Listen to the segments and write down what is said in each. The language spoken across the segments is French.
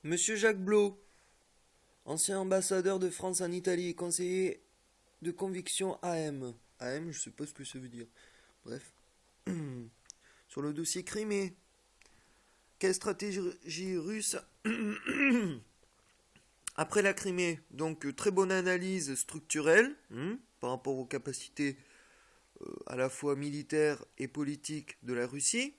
Monsieur Jacques Blot, ancien ambassadeur de France en Italie, conseiller de conviction AM. AM, je sais pas ce que ça veut dire. Bref. Sur le dossier Crimée. Quelle stratégie russe après la Crimée? Donc, très bonne analyse structurelle par rapport aux capacités à la fois militaires et politiques de la Russie.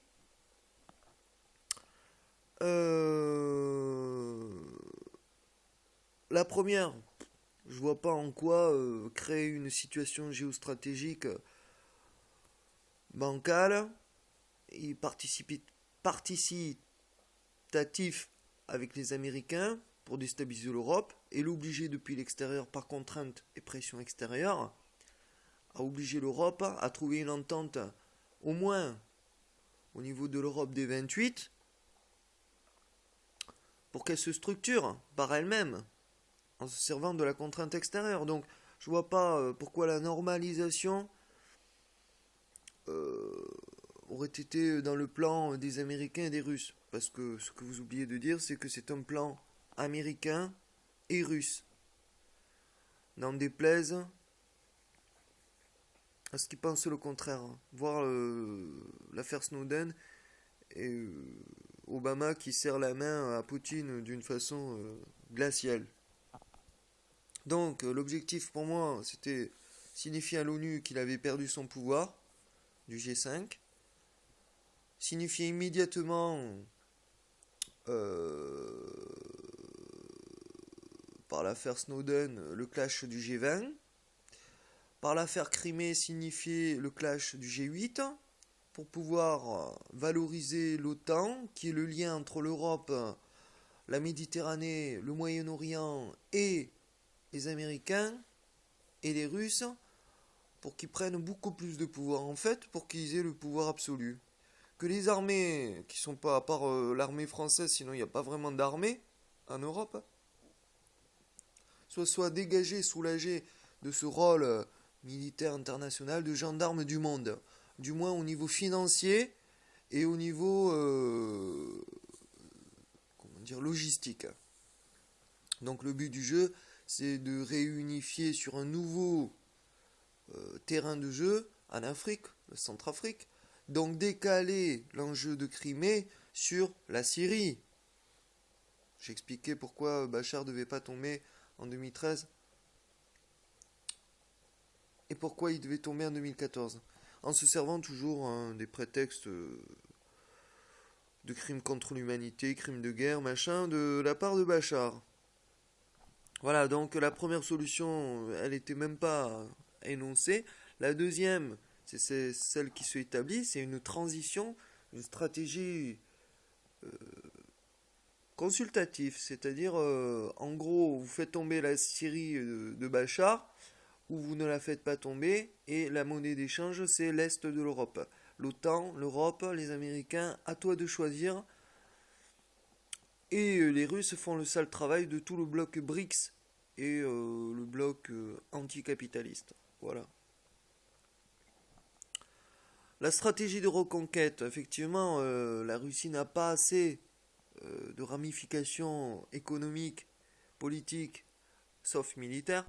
La première, je vois pas en quoi créer une situation géostratégique bancale et participatif avec les Américains pour déstabiliser l'Europe et l'obliger depuis l'extérieur par contrainte et pression extérieure à obliger l'Europe à trouver une entente au moins au niveau de l'Europe des 28 pour qu'elle se structure par elle-même en se servant de la contrainte extérieure. Donc je vois pas pourquoi la normalisation aurait été dans le plan des Américains et des Russes. Parce que ce que vous oubliez de dire, c'est que c'est un plan américain et russe. N'en déplaise à ce qu'ils pensent le contraire. Voir l'affaire Snowden et Obama qui serre la main à Poutine d'une façon glaciale. Donc l'objectif pour moi, c'était signifier à l'ONU qu'il avait perdu son pouvoir du G5, signifier immédiatement euh, par l'affaire Snowden le clash du G20, par l'affaire Crimée signifier le clash du G8, pour pouvoir valoriser l'OTAN, qui est le lien entre l'Europe, la Méditerranée, le Moyen-Orient et les Américains et les Russes, pour qu'ils prennent beaucoup plus de pouvoir, en fait, pour qu'ils aient le pouvoir absolu. Que les armées, qui sont pas à part l'armée française, sinon il n'y a pas vraiment d'armée en Europe, soient dégagées, soulagées de ce rôle militaire international de gendarme du monde, du moins au niveau financier et au niveau comment dire, logistique. Donc le but du jeu, c'est de réunifier sur un nouveau terrain de jeu en Afrique, le Centrafrique, donc décaler l'enjeu de Crimée sur la Syrie. J'expliquais pourquoi Bachar ne devait pas tomber en 2013 et pourquoi il devait tomber en 2014. En se servant toujours des prétextes de crimes contre l'humanité, crimes de guerre, machin, de la part de Bachar. Voilà, donc la première solution, elle n'était même pas énoncée. La deuxième, c'est celle qui se établit, c'est une transition, une stratégie consultative, c'est-à-dire, en gros, vous faites tomber la Syrie de Bachar, ou vous ne la faites pas tomber, et la monnaie d'échange, c'est l'Est de l'Europe. L'OTAN, l'Europe, les Américains, à toi de choisir. Et les Russes font le sale travail de tout le bloc BRICS et le bloc anticapitaliste. Voilà. La stratégie de reconquête, effectivement, la Russie n'a pas assez de ramifications économiques, politiques, sauf militaires,